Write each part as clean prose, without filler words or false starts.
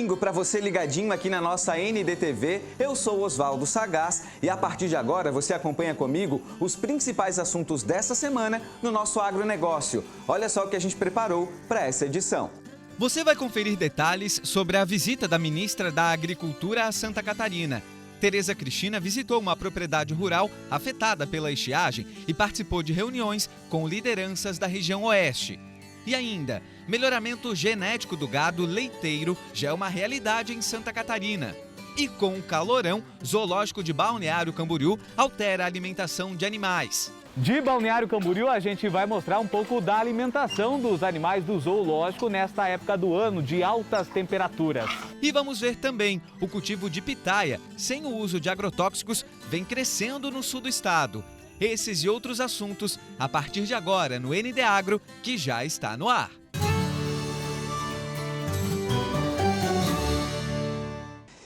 domingo para você ligadinho aqui na nossa NDTV. Eu sou Oswaldo Sagaz e a partir de agora você acompanha comigo os principais assuntos dessa semana no nosso agronegócio. Olha só o que a gente preparou para essa edição. Você vai conferir detalhes sobre a visita da ministra da Agricultura a Santa Catarina. Tereza Cristina visitou uma propriedade rural afetada pela estiagem e participou de reuniões com lideranças da região oeste. E ainda, melhoramento genético do gado leiteiro já é uma realidade em Santa Catarina. E com o calorão, zoológico de Balneário Camboriú altera a alimentação de animais. De Balneário Camboriú, a gente vai mostrar um pouco da alimentação dos animais do zoológico nesta época do ano de altas temperaturas. E vamos ver também o cultivo de pitaia, sem o uso de agrotóxicos, vem crescendo no sul do estado. Esses e outros assuntos a partir de agora no ND Agro, que já está no ar.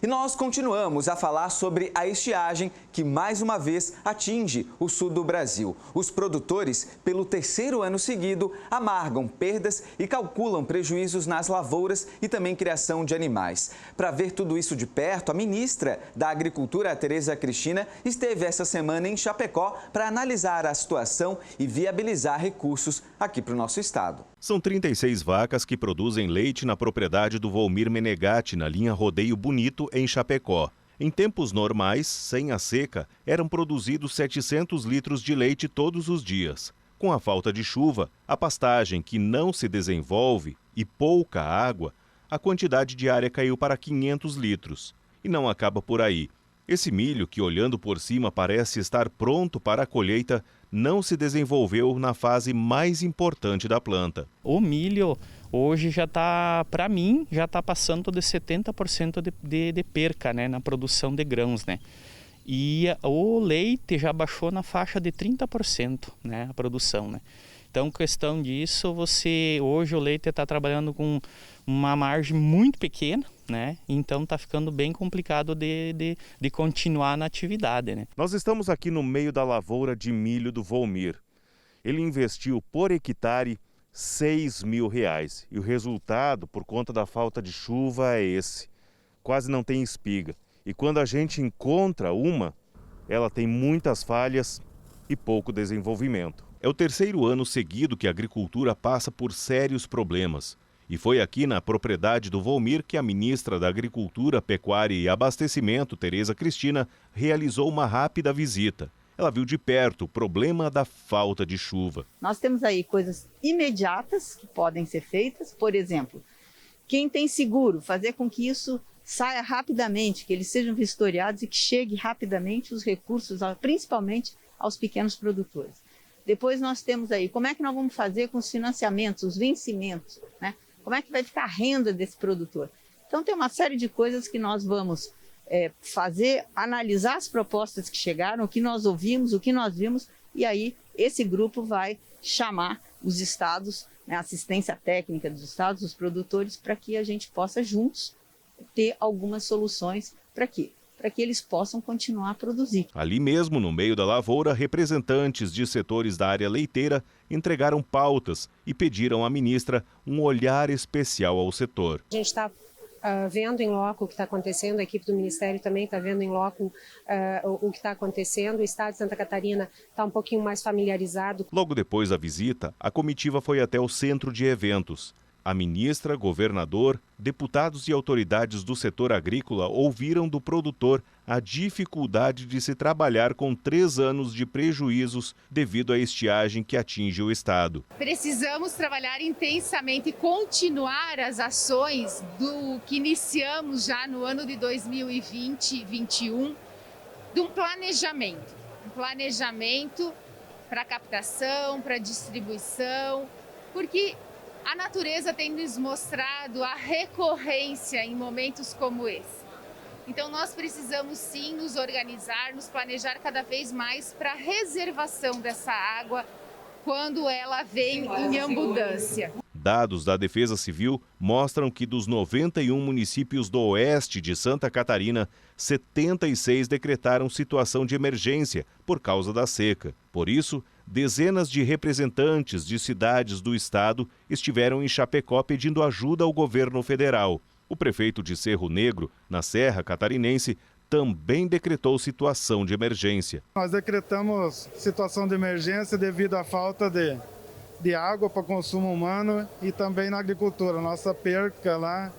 E nós continuamos a falar sobre a estiagem que mais uma vez atinge o sul do Brasil. Os produtores, pelo terceiro ano seguido, amargam perdas e calculam prejuízos nas lavouras e também criação de animais. Para ver tudo isso de perto, a ministra da Agricultura, a Tereza Cristina, esteve essa semana em Chapecó para analisar a situação e viabilizar recursos aqui para o nosso estado. São 36 vacas que produzem leite na propriedade do Volmir Menegatti, na linha Rodeio Bonito, em Chapecó. Em tempos normais, sem a seca, eram produzidos 700 litros de leite todos os dias. Com a falta de chuva, a pastagem que não se desenvolve e pouca água, a quantidade diária caiu para 500 litros. E não acaba por aí. Esse milho, que olhando por cima parece estar pronto para a colheita, não se desenvolveu na fase mais importante da planta. O milho hoje já está, para mim, já está passando de 70% de perca, né, na produção de grãos, né? E o leite já baixou na faixa de 30%, né, a produção, né? Então, questão disso, hoje o leite está trabalhando com uma margem muito pequena, né? Então está ficando bem complicado de continuar na atividade, né? Nós estamos aqui no meio da lavoura de milho do Volmir. Ele investiu por hectare R$6 mil e o resultado, por conta da falta de chuva, é esse. Quase não tem espiga. E quando a gente encontra uma, ela tem muitas falhas e pouco desenvolvimento. É o terceiro ano seguido que a agricultura passa por sérios problemas. E foi aqui na propriedade do Volmir que a ministra da Agricultura, Pecuária e Abastecimento, Tereza Cristina, realizou uma rápida visita. Ela viu de perto o problema da falta de chuva. Nós temos aí coisas imediatas que podem ser feitas. Por exemplo, quem tem seguro, fazer com que isso saia rapidamente, que eles sejam vistoriados e que chegue rapidamente os recursos, principalmente aos pequenos produtores. Depois nós temos aí, como é que nós vamos fazer com os financiamentos, os vencimentos, né? Como é que vai ficar a renda desse produtor? Então tem uma série de coisas que nós vamos fazer, analisar as propostas que chegaram, o que nós ouvimos, o que nós vimos, e aí esse grupo vai chamar os estados, né, a assistência técnica dos estados, os produtores, para que a gente possa juntos ter algumas soluções para quê? Para que eles possam continuar a produzir. Ali mesmo, no meio da lavoura, representantes de setores da área leiteira entregaram pautas e pediram à ministra um olhar especial ao setor. A gente está vendo em loco o que está acontecendo, a equipe do Ministério também está vendo em loco o que está acontecendo, o estado de Santa Catarina está um pouquinho mais familiarizado. Logo depois da visita, a comitiva foi até o centro de eventos. A ministra, governador, deputados e autoridades do setor agrícola ouviram do produtor a dificuldade de se trabalhar com 3 anos de prejuízos devido à estiagem que atinge o estado. Precisamos trabalhar intensamente e continuar as ações do que iniciamos já no ano de 2020-21, de um planejamento para captação, para distribuição, porque a natureza tem nos mostrado a recorrência em momentos como esse. Então nós precisamos sim nos organizar, nos planejar cada vez mais para a reservação dessa água quando ela vem em abundância. Dados da Defesa Civil mostram que dos 91 municípios do oeste de Santa Catarina, 76 decretaram situação de emergência por causa da seca. Por isso, dezenas de representantes de cidades do estado estiveram em Chapecó pedindo ajuda ao governo federal. O prefeito de Cerro Negro, na Serra Catarinense, também decretou situação de emergência. Nós decretamos situação de emergência devido à falta de água para consumo humano e também na agricultura. Nossa perca lá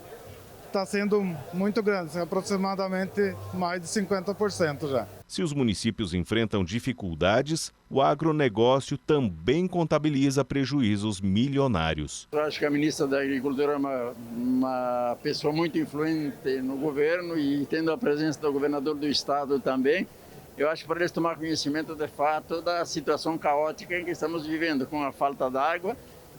está sendo muito grande, aproximadamente mais de 50% já. Se os municípios enfrentam dificuldades, o agronegócio também contabiliza prejuízos milionários. Eu acho que a ministra da Agricultura é uma pessoa muito influente no governo e tendo a presença do governador do estado também, eu acho que para eles tomar conhecimento de fato da situação caótica em que estamos vivendo, com a falta d'água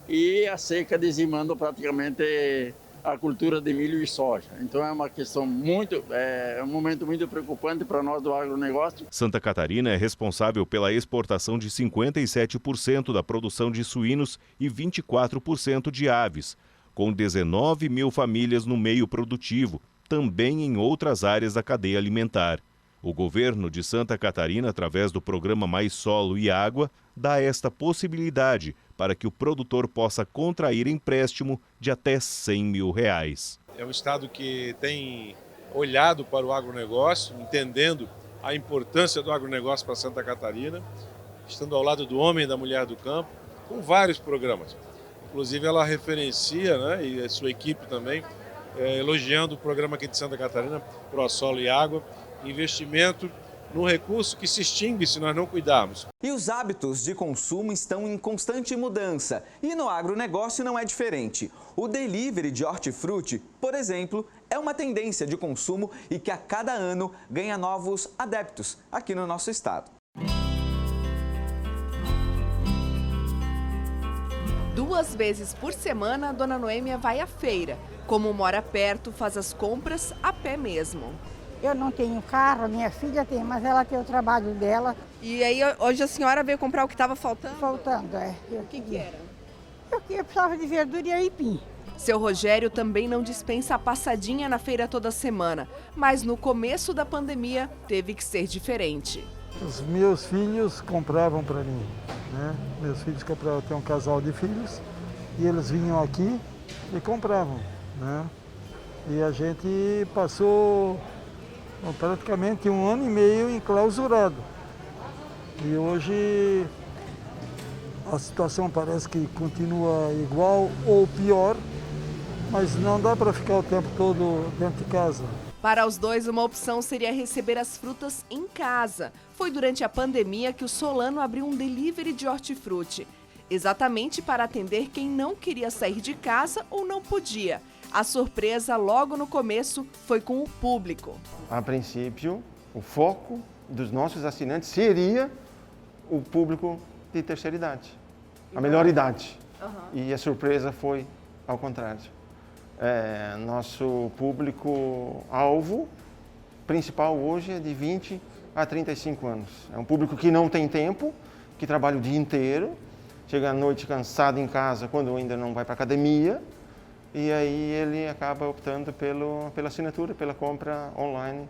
e a seca dizimando praticamente a cultura de milho e soja. Então é uma questão um momento muito preocupante para nós do agronegócio. Santa Catarina é responsável pela exportação de 57% da produção de suínos e 24% de aves, com 19 mil famílias no meio produtivo, também em outras áreas da cadeia alimentar. O governo de Santa Catarina, através do programa Mais Solo e Água, dá esta possibilidade para que o produtor possa contrair empréstimo de até R$100 mil. É um estado que tem olhado para o agronegócio, entendendo a importância do agronegócio para Santa Catarina, estando ao lado do homem e da mulher do campo, com vários programas. Inclusive ela referencia, né, e a sua equipe também, elogiando o programa aqui de Santa Catarina, Pro Solo e Água, investimento num recurso que se extingue se nós não cuidarmos. E os hábitos de consumo estão em constante mudança e no agronegócio não é diferente. O delivery de hortifruti, por exemplo, é uma tendência de consumo e que a cada ano ganha novos adeptos aqui no nosso estado. 2 vezes por semana, a dona Noêmia vai à feira. Como mora perto, faz as compras a pé mesmo. Eu não tenho carro, minha filha tem, mas ela tem o trabalho dela. E aí, hoje a senhora veio comprar o que estava faltando? Faltando, é. O que era? Eu precisava de verdura e aipim. Seu Rogério também não dispensa a passadinha na feira toda semana, mas no começo da pandemia teve que ser diferente. Os meus filhos compravam para mim, né? Meus filhos compravam, tem um casal de filhos, e eles vinham aqui e compravam, né? E a gente passou praticamente 1 ano e meio enclausurado. E hoje a situação parece que continua igual ou pior, mas não dá para ficar o tempo todo dentro de casa. Para os dois, uma opção seria receber as frutas em casa. Foi durante a pandemia que o Solano abriu um delivery de hortifruti, exatamente para atender quem não queria sair de casa ou não podia. A surpresa, logo no começo, foi com o público. A princípio, o foco dos nossos assinantes seria o público de terceira idade, a melhor idade. E a surpresa foi ao contrário. Nosso público-alvo principal hoje é de 20 a 35 anos. É um público que não tem tempo, que trabalha o dia inteiro, chega à noite cansado em casa quando ainda não vai para a academia, e aí ele acaba optando pela assinatura, pela compra online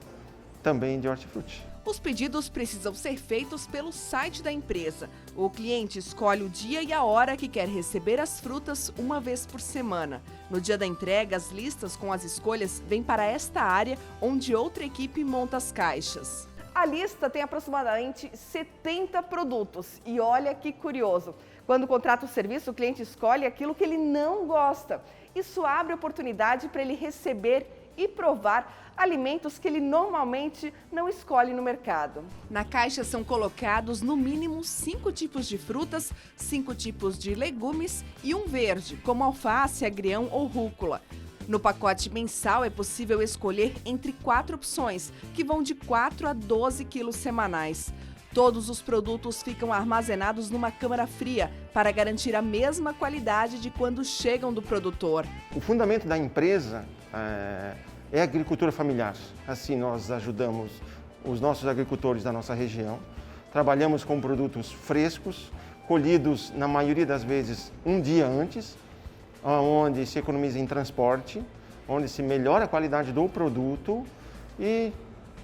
também de hortifruti. Os pedidos precisam ser feitos pelo site da empresa. O cliente escolhe o dia e a hora que quer receber as frutas 1 vez por semana. No dia da entrega, as listas com as escolhas vêm para esta área, onde outra equipe monta as caixas. A lista tem aproximadamente 70 produtos. E olha que curioso, quando contrata o serviço, o cliente escolhe aquilo que ele não gosta. Isso abre oportunidade para ele receber e provar alimentos que ele normalmente não escolhe no mercado. Na caixa são colocados no mínimo 5 tipos de frutas, 5 tipos de legumes e um verde, como alface, agrião ou rúcula. No pacote mensal é possível escolher entre 4 opções, que vão de 4 a 12 quilos semanais. Todos os produtos ficam armazenados numa câmara fria para garantir a mesma qualidade de quando chegam do produtor. O fundamento da empresa é a agricultura familiar. Assim nós ajudamos os nossos agricultores da nossa região. Trabalhamos com produtos frescos, colhidos na maioria das vezes um dia antes, onde se economiza em transporte, onde se melhora a qualidade do produto e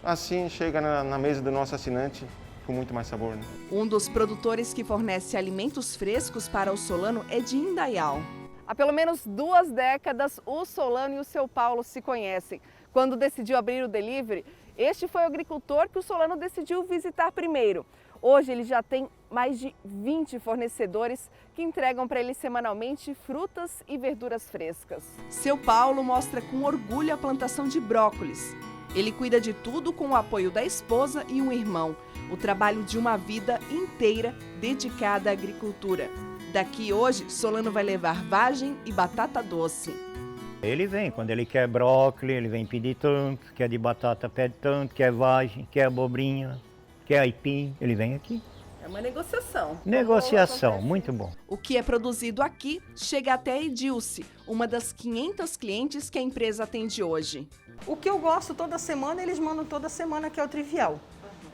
assim chega na mesa do nosso assinante com muito mais sabor. Né? Um dos produtores que fornece alimentos frescos para o Solano é de Indaial. Há pelo menos 2 décadas, o Solano e o seu Paulo se conhecem. Quando decidiu abrir o delivery, este foi o agricultor que o Solano decidiu visitar primeiro. Hoje ele já tem mais de 20 fornecedores que entregam para ele semanalmente frutas e verduras frescas. Seu Paulo mostra com orgulho a plantação de brócolis. Ele cuida de tudo com o apoio da esposa e um irmão. O trabalho de uma vida inteira dedicada à agricultura. Daqui hoje, Solano vai levar vagem e batata doce. Ele vem, quando ele quer brócolis, ele vem pedir tanto, quer de batata pede tanto, quer vagem, quer abobrinha, quer aipim, ele vem aqui. É uma negociação. Negociação, muito bom. O que é produzido aqui chega até a Edilce, uma das 500 clientes que a empresa atende hoje. O que eu gosto toda semana, eles mandam toda semana, que é o trivial.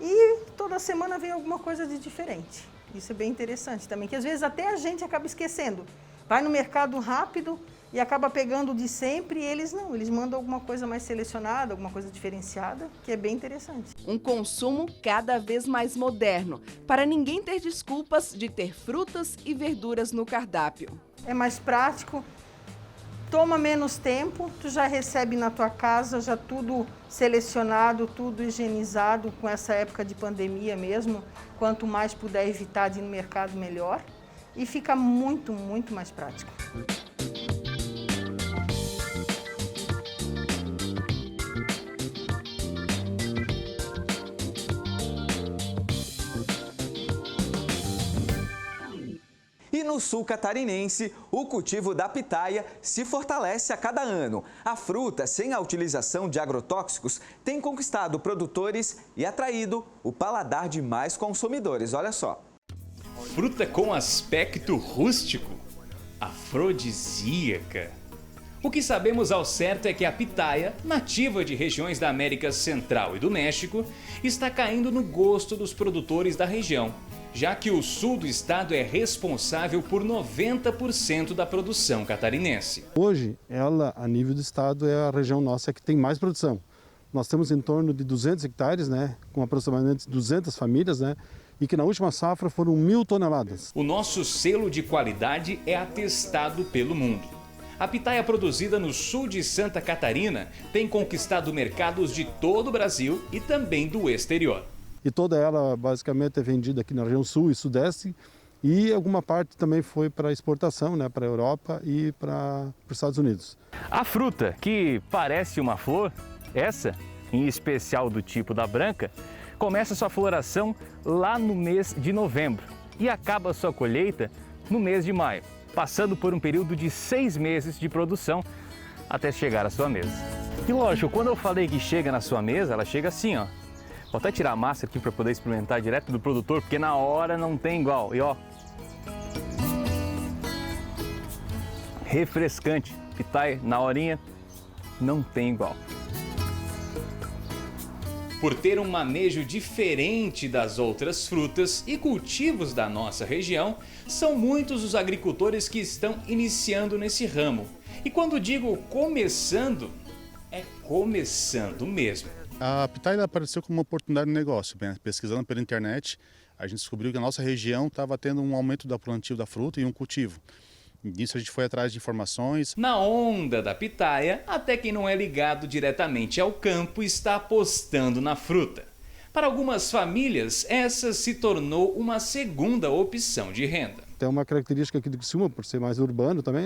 E toda semana vem alguma coisa de diferente. Isso é bem interessante também, que às vezes até a gente acaba esquecendo. Vai no mercado rápido e acaba pegando de sempre, e eles não, eles mandam alguma coisa mais selecionada, alguma coisa diferenciada, que é bem interessante. Um consumo cada vez mais moderno, para ninguém ter desculpas de ter frutas e verduras no cardápio. É mais prático, toma menos tempo, tu já recebe na tua casa, já tudo selecionado, tudo higienizado, com essa época de pandemia mesmo. Quanto mais puder evitar de ir no mercado, melhor. E fica muito, muito mais prático. E no sul catarinense, o cultivo da pitaia se fortalece a cada ano. A fruta, sem a utilização de agrotóxicos, tem conquistado produtores e atraído o paladar de mais consumidores. Olha só. Fruta com aspecto rústico, afrodisíaca. O que sabemos ao certo é que a pitaia, nativa de regiões da América Central e do México, está caindo no gosto dos produtores da região, já que o sul do estado é responsável por 90% da produção catarinense. Hoje, ela, a nível do estado, é a região nossa que tem mais produção. Nós temos em torno de 200 hectares, com aproximadamente 200 famílias, e que na última safra foram 1.000 toneladas. O nosso selo de qualidade é atestado pelo mundo. A pitaia produzida no sul de Santa Catarina tem conquistado mercados de todo o Brasil e também do exterior. E toda ela basicamente é vendida aqui na região sul e sudeste, e alguma parte também foi para exportação, para a Europa e para os Estados Unidos. A fruta, que parece uma flor, essa, em especial do tipo da branca, começa sua floração lá no mês de novembro e acaba sua colheita no mês de maio, passando por um período de 6 meses de produção até chegar à sua mesa. E lógico, quando eu falei que chega na sua mesa, ela chega assim, ó. Vou até tirar a massa aqui para poder experimentar direto do produtor, porque na hora não tem igual. E ó, refrescante, pitaia na horinha, não tem igual. Por ter um manejo diferente das outras frutas e cultivos da nossa região, são muitos os agricultores que estão iniciando nesse ramo. E quando digo começando, é começando mesmo. A pitaia apareceu como uma oportunidade de negócio. Pesquisando pela internet, a gente descobriu que a nossa região estava tendo um aumento do plantio da fruta e um cultivo. Nisso a gente foi atrás de informações. Na onda da pitaia, até quem não é ligado diretamente ao campo está apostando na fruta. Para algumas famílias, essa se tornou uma segunda opção de renda. Tem uma característica aqui do Criciúma, por ser mais urbano também,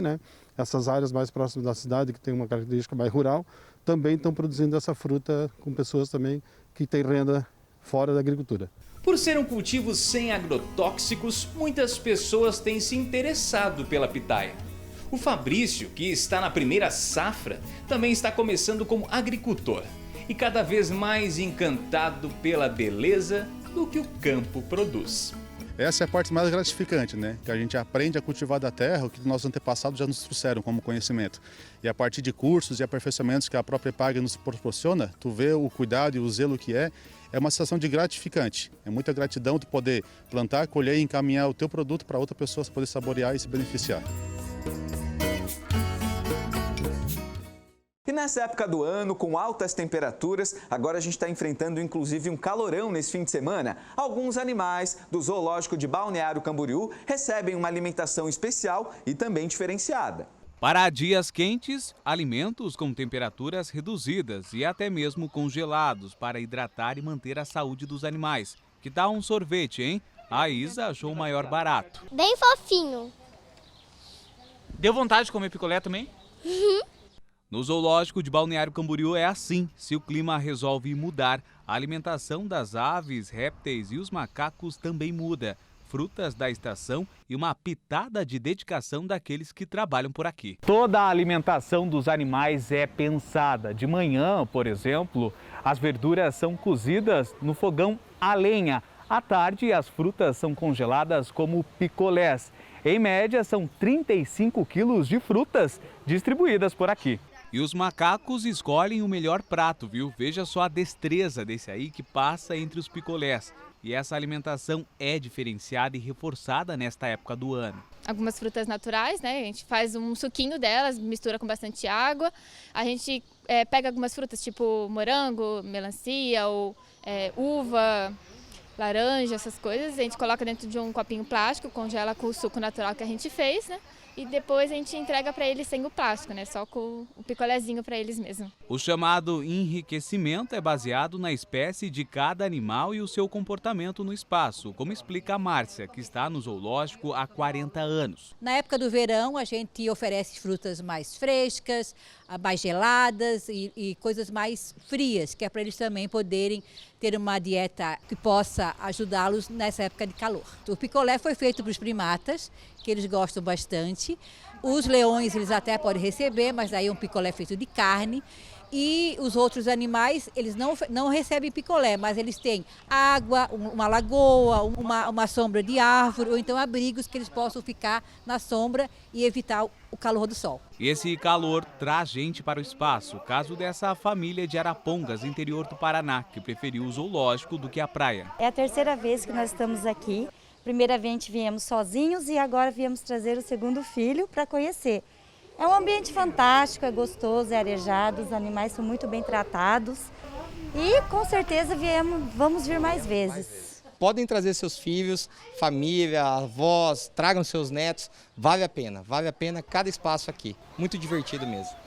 Essas áreas mais próximas da cidade, que tem uma característica mais rural, também estão produzindo essa fruta com pessoas também que têm renda fora da agricultura. Por ser um cultivo sem agrotóxicos, muitas pessoas têm se interessado pela pitaia. O Fabrício, que está na primeira safra, também está começando como agricultor e cada vez mais encantado pela beleza do que o campo produz. Essa é a parte mais gratificante, que a gente aprende a cultivar da terra o que nossos antepassados já nos trouxeram como conhecimento. E a partir de cursos e aperfeiçoamentos que a própria EPAGRE nos proporciona, tu vê o cuidado e o zelo que é uma sensação de gratificante. É muita gratidão de poder plantar, colher e encaminhar o teu produto para outra pessoa poder saborear e se beneficiar. E nessa época do ano, com altas temperaturas, agora a gente está enfrentando inclusive um calorão nesse fim de semana. Alguns animais do Zoológico de Balneário Camboriú recebem uma alimentação especial e também diferenciada. Para dias quentes, alimentos com temperaturas reduzidas e até mesmo congelados para hidratar e manter a saúde dos animais. Que tal um sorvete, hein? A Isa achou o maior barato. Bem fofinho. Deu vontade de comer picolé também? No Zoológico de Balneário Camboriú é assim. Se o clima resolve mudar, a alimentação das aves, répteis e os macacos também muda. Frutas da estação e uma pitada de dedicação daqueles que trabalham por aqui. Toda a alimentação dos animais é pensada. De manhã, por exemplo, as verduras são cozidas no fogão a lenha. À tarde, as frutas são congeladas como picolés. Em média, são 35 quilos de frutas distribuídas por aqui. E os macacos escolhem o melhor prato, viu? Veja só a destreza desse aí que passa entre os picolés. E essa alimentação é diferenciada e reforçada nesta época do ano. Algumas frutas naturais, né? A gente faz um suquinho delas, mistura com bastante água. A gente pega algumas frutas tipo morango, melancia ou uva, laranja, essas coisas. A gente coloca dentro de um copinho plástico, congela com o suco natural que a gente fez, né? E depois a gente entrega para eles sem o plástico, né? Só com o picolézinho para eles mesmo. O chamado enriquecimento é baseado na espécie de cada animal e o seu comportamento no espaço, como explica a Márcia, que está no zoológico há 40 anos. Na época do verão, a gente oferece frutas mais frescas, mais geladas e coisas mais frias, que é para eles também poderem ter uma dieta que possa ajudá-los nessa época de calor. O picolé foi feito para os primatas, que eles gostam bastante. Os leões eles até podem receber, mas aí é um picolé feito de carne. E os outros animais, eles não recebem picolé, mas eles têm água, uma lagoa, uma sombra de árvore, ou então abrigos que eles possam ficar na sombra e evitar o calor do sol. E esse calor traz gente para o espaço, caso dessa família de Arapongas, interior do Paraná, que preferiu o zoológico do que a praia. É a terceira vez que nós estamos aqui. Primeiramente viemos sozinhos e agora viemos trazer o segundo filho para conhecer. É um ambiente fantástico, é gostoso, é arejado, os animais são muito bem tratados e com certeza vamos vir mais vezes. Podem trazer seus filhos, família, avós, tragam seus netos, vale a pena cada espaço aqui, muito divertido mesmo.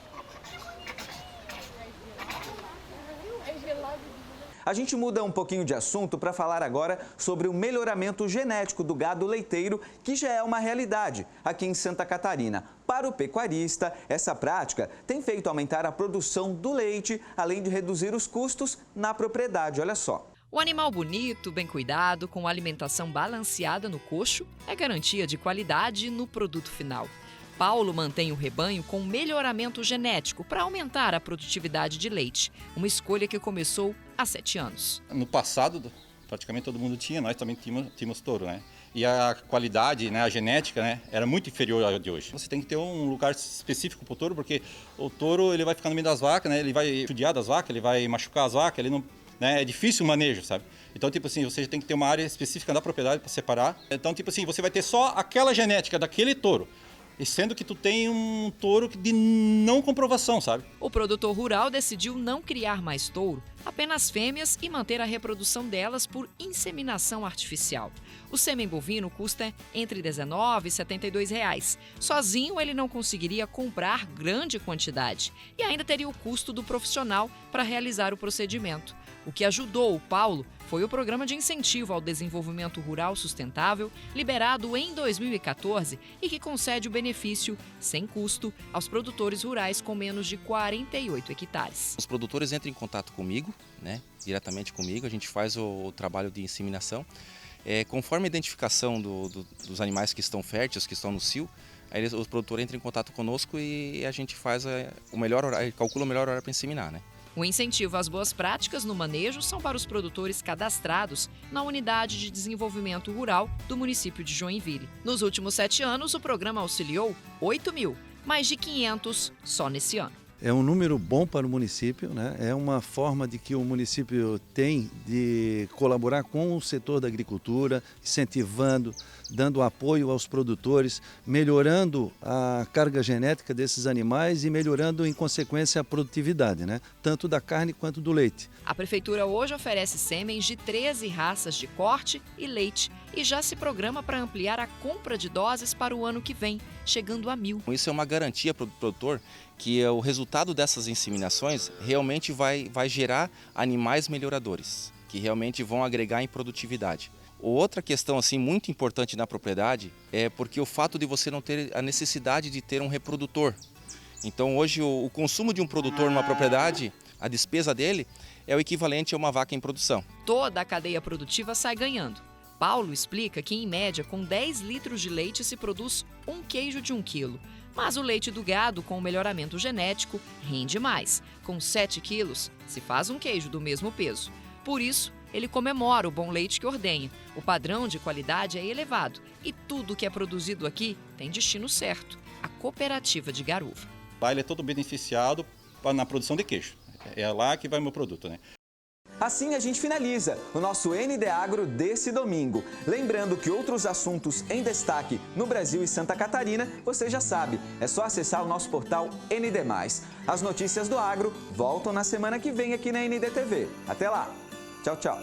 A gente muda um pouquinho de assunto para falar agora sobre o melhoramento genético do gado leiteiro, que já é uma realidade aqui em Santa Catarina. Para o pecuarista, essa prática tem feito aumentar a produção do leite, além de reduzir os custos na propriedade. Olha só. O animal bonito, bem cuidado, com alimentação balanceada no coxo, é garantia de qualidade no produto final. Paulo mantém o rebanho com melhoramento genético para aumentar a produtividade de leite, uma escolha que começou há 7 anos. No passado, praticamente todo mundo tinha, nós também tínhamos touro, né? E a qualidade, né, a genética, né, era muito inferior à de hoje. Você tem que ter um lugar específico para o touro, porque o touro ele vai ficar no meio das vacas, né, ele vai judiar das vacas, ele vai machucar as vacas, ele não, né, é difícil o manejo, sabe? Então, tipo assim, você tem que ter uma área específica da propriedade para separar. Então, tipo assim, você vai ter só aquela genética daquele touro. E sendo que tu tem um touro de não comprovação, sabe? O produtor rural decidiu não criar mais touro, apenas fêmeas e manter a reprodução delas por inseminação artificial. O sêmen bovino custa entre R$19 e R$72. Sozinho ele não conseguiria comprar grande quantidade e ainda teria o custo do profissional para realizar o procedimento. O que ajudou o Paulo foi o Programa de Incentivo ao Desenvolvimento Rural Sustentável, liberado em 2014 e que concede o benefício, sem custo, aos produtores rurais com menos de 48 hectares. Os produtores entram em contato comigo, né, diretamente comigo, a gente faz o trabalho de inseminação. Conforme a identificação dos animais que estão férteis, que estão no cio, aí os produtores entram em contato conosco e a gente faz o melhor horário, calcula o melhor horário para inseminar, né? O incentivo às boas práticas no manejo são para os produtores cadastrados na Unidade de Desenvolvimento Rural do município de Joinville. Nos últimos 7 anos, o programa auxiliou 8.000, mais de 500 só nesse ano. É um número bom para o município, né? É uma forma de que o município tem de colaborar com o setor da agricultura, incentivando, dando apoio aos produtores, melhorando a carga genética desses animais e melhorando, em consequência, a produtividade, né? Tanto da carne quanto do leite. A Prefeitura hoje oferece sêmens de 13 raças de corte e leite e já se programa para ampliar a compra de doses para o ano que vem, chegando a 1.000. Isso é uma garantia para o produtor que o resultado dessas inseminações realmente vai gerar animais melhoradores, que realmente vão agregar em produtividade. Outra questão assim muito importante na propriedade é porque o fato de você não ter a necessidade de ter um reprodutor. Então hoje o consumo de um produtor numa propriedade, a despesa dele é o equivalente a uma vaca em produção. Toda a cadeia produtiva sai ganhando. Paulo explica que, em média, com 10 litros de leite se produz um queijo de 1 quilo. Mas o leite do gado, com o melhoramento genético, rende mais. Com 7 quilos, se faz um queijo do mesmo peso. Por isso, ele comemora o bom leite que ordenha. O padrão de qualidade é elevado e tudo que é produzido aqui tem destino certo, a Cooperativa de Garuva. Lá ele é todo beneficiado na produção de queijo. É lá que vai o meu produto, né? Assim a gente finaliza o nosso ND Agro desse domingo. Lembrando que outros assuntos em destaque no Brasil e Santa Catarina, você já sabe, é só acessar o nosso portal ND+. As notícias do agro voltam na semana que vem aqui na ND TV. Até lá. Tchau, tchau.